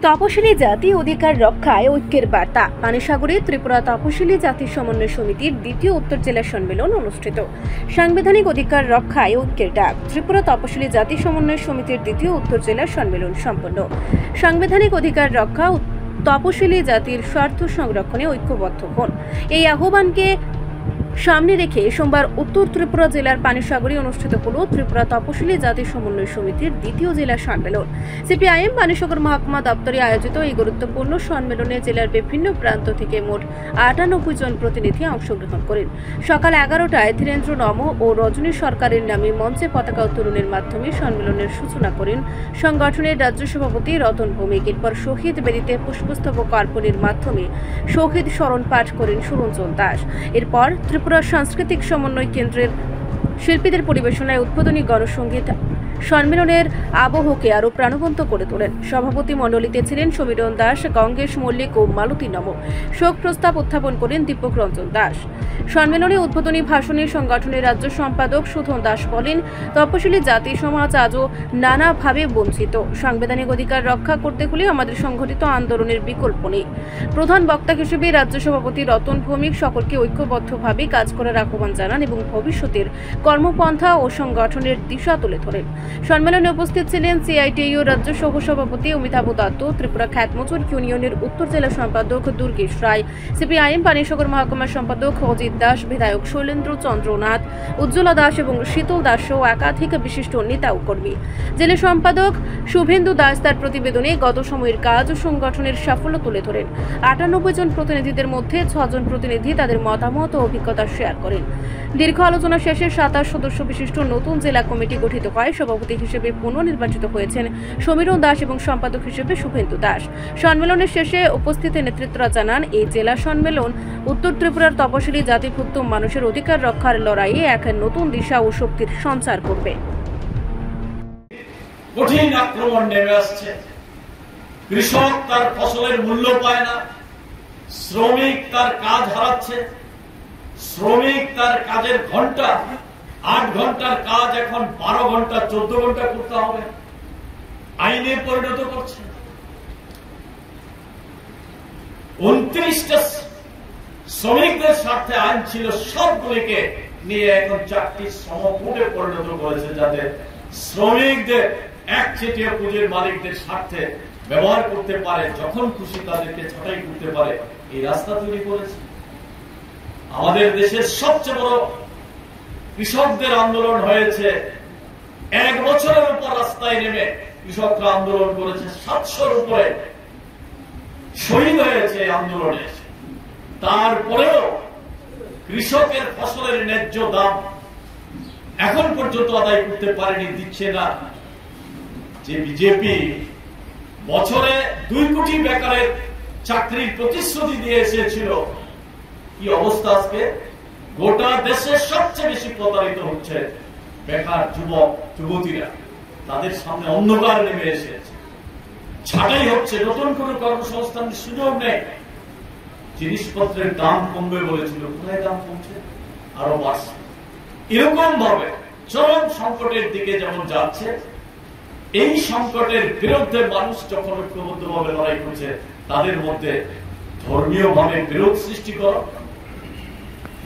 তপশিলি জাতি অধিকার রক্ষায় ঐক্যের বার্তা। পানিসাগরে ত্রিপুরা তপশিলি জাতি সমন্বয় সমিতির দ্বিতীয় উত্তর জেলা সম্মেলন অনুষ্ঠিত। সাংবিধানিক অধিকার রক্ষায় ঐক্যের ডাক। ত্রিপুরা তপশিলি জাতি সমন্বয় সমিতির দ্বিতীয় উত্তর জেলা সম্মেলন সম্পন্ন। সাংবিধানিক অধিকার রক্ষা, তপশিলি জাতির স্বার্থ সংরক্ষণে ঐক্যবদ্ধ হন, এই আহ্বানকে সামনে রেখে সোমবার উত্তর ত্রিপুরা জেলার পানিসাগরে অনুষ্ঠিত হল ত্রিপুরা তপশিলি জাতি সমন্বয় সমিতির দ্বিতীয় জেলা সম্মেলন। সিপিআইএম পানিসাগর মহকুমা দপ্তরে আয়োজিত এই গুরুত্বপূর্ণ সম্মেলনে জেলার বিভিন্ন প্রান্ত থেকে মোট 98 জন প্রতিনিধি অংশগ্রহণ করেন। সকাল 11টায় ধীরেন্দ্র নম ও রজনী সরকারের নামে মঞ্চে পতাকা উত্তোলনের মাধ্যমে সম্মেলনের সূচনা করেন সংগঠনের রাজ্য সভাপতি রতন ভৌমিক। এরপর শহীদ বেদিতে পুষ্পস্তবক অর্পণের মাধ্যমে শহীদ স্মরণ পাঠ করেন সুরঞ্জন দাস। এরপর ত্রিপুরা সাংস্কৃতিক সমন্বয় কেন্দ্রের শিল্পীদের পরিবেশনায় উদ্বোধনী গণসঙ্গীত সম্মেলনের আবহকে আরও প্রাণবন্ত করে তোলেন। সভাপতি মণ্ডলীতে ছিলেন সমীরণ দাস, গঙ্গেশ মল্লিক ও মালতী নম। শোক প্রস্তাব উত্থাপন করেন দীপক রঞ্জন দাস। সম্মেলনে উদ্বোধনী ভাষণে সংগঠনের রাজ্য সম্পাদক সুধন দাস বলেন, তপশিলি জাতি সমাজ আজও নানাভাবে বঞ্চিত। সাংবিধানিক অধিকার রক্ষা করতে হলে আমাদের সংগঠিত আন্দোলনের বিকল্প নেই। প্রধান বক্তা হিসেবে রাজ্য সভাপতি রতন ভৌমিক সকলকে ঐক্যবদ্ধভাবে কাজ করার আহ্বান জানান এবং ভবিষ্যতের কর্মপন্থা ও সংগঠনের দিশা তুলে ধরেন। সম্মেলনে উপস্থিত ছিলেন সিআইটিইউ রাজ্য সহসভাপতি অমিতাভ দত্ত, ত্রিপুরা খ্যাতমজুর ইউনিয়নের উত্তর জেলা সম্পাদক দুর্গেশ রায়, সিপিআইএম পানিসাগর মহকুমার সম্পাদক অজিত দাস, বিধায়ক শৈলেন্দ্র চন্দ্রনাথ, উজ্জ্বলা দাস এবং শীতল দাস সহ একাধিক বিশিষ্ট নেতা ও কর্মী। জেলা সম্পাদক শুভেন্দু দাস তার প্রতিবেদনে গত সময়ের কাজ ও সংগঠনের সাফল্য তুলে ধরেন। 98 জন প্রতিনিধিদের মধ্যে 6 জন প্রতিনিধি তাদের মতামত ও অভিজ্ঞতা শেয়ার করেন। দীর্ঘ আলোচনা শেষে 27 সদস্য বিশিষ্ট নতুন জেলা কমিটি গঠিত হয়। সভাপতি হিসেবে পুনর্নির্বাচিত হয়েছেন সমীরণ দাস এবং সম্পাদক হিসেবে শুভেন্দু দাস। সম্মেলনের শেষে উপস্থিত নেতৃত্বরা জানান, এই জেলা সম্মেলন উত্তর ত্রিপুরার তপশিলি জাতিভুক্ত মানুষের অধিকার রক্ষার লড়াইয়ে এক নতুন দিশা ও শক্তির সঞ্চার করবে। কঠিন আক্রমণ নেমে আসছে। কৃষক তার ফসলের মূল্য পায় না, শ্রমিক তার কাজ হারাচ্ছে, শ্রমিক তার কাজের ঘন্টা 8 ঘন্টার কাজ এখন 12 ঘন্টা 14 ঘন্টা করতে হবে, আইনে পরিণত করছে। 29টা শ্রমিকদের স্বার্থে আইন ছিল, সবগুলিকে নিয়ে এখন 4টি শ্রমকোডে পরিণত করেছে, যাতে শ্রমিকদের একচেটিয়া পুঁজির মালিকদের স্বার্থে ব্যবহার করতে পারে, যখন খুশি তাদেরকে ছাঁটাই করতে পারে, এই রাস্তা তৈরি করেছে। আমাদের দেশের সবচেয়ে বড় কৃষকদের আন্দোলন হয়েছে। 1 বছরের উপর রাস্তায় নেমে কৃষকরা আন্দোলন করেছে, 700-র উপরে শহীদ হয়েছে আন্দোলনে। তারপরেও কৃষকের ফসলের ন্যায্য দাম এখন পর্যন্ত আদায় করতে পারেনি, দিচ্ছে না। যে বিজেপি বছরে 2 কোটি বেকারের চাকরির প্রতিশ্রুতি দিয়ে এসেছিল, কি অবস্থা আজকে? গোটা দেশে সবচেয়ে বেশি প্রতারিত হচ্ছে বেকার যুবক যুবতীরা। তাদের সামনে অন্ধকার নেমে এসেছে, ছাঁটাই হচ্ছে, নতুন কোন কর্মসংস্থানের সুযোগ নেই। জিনিসপত্রের দাম কমবে বলেছিল, কোথায় দাম কমছে? আরো বাড়ছে। এরকম ভাবে চরম সংকটের দিকে যেমন যাচ্ছে, এই সংকটের বিরুদ্ধে মানুষ যখন ঐক্যবদ্ধভাবে লড়াই করছে, তাদের মধ্যে ধর্মীয় ভাবে বিরোধ সৃষ্টি করো,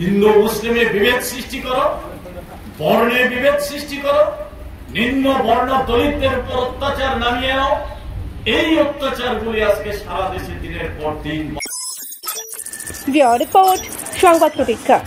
হিন্দু মুসলিমে বিভেদ সৃষ্টি করো, বর্ণে বিভেদ সৃষ্টি করো, নিম্ন বর্ণ দলিতদের উপর অত্যাচার নামিয়ে নাও। এই অত্যাচারগুলি আজকে সারা দেশে দিনের পর দিন। রিপোর্ট সংবাদ প্রতীক্ষা।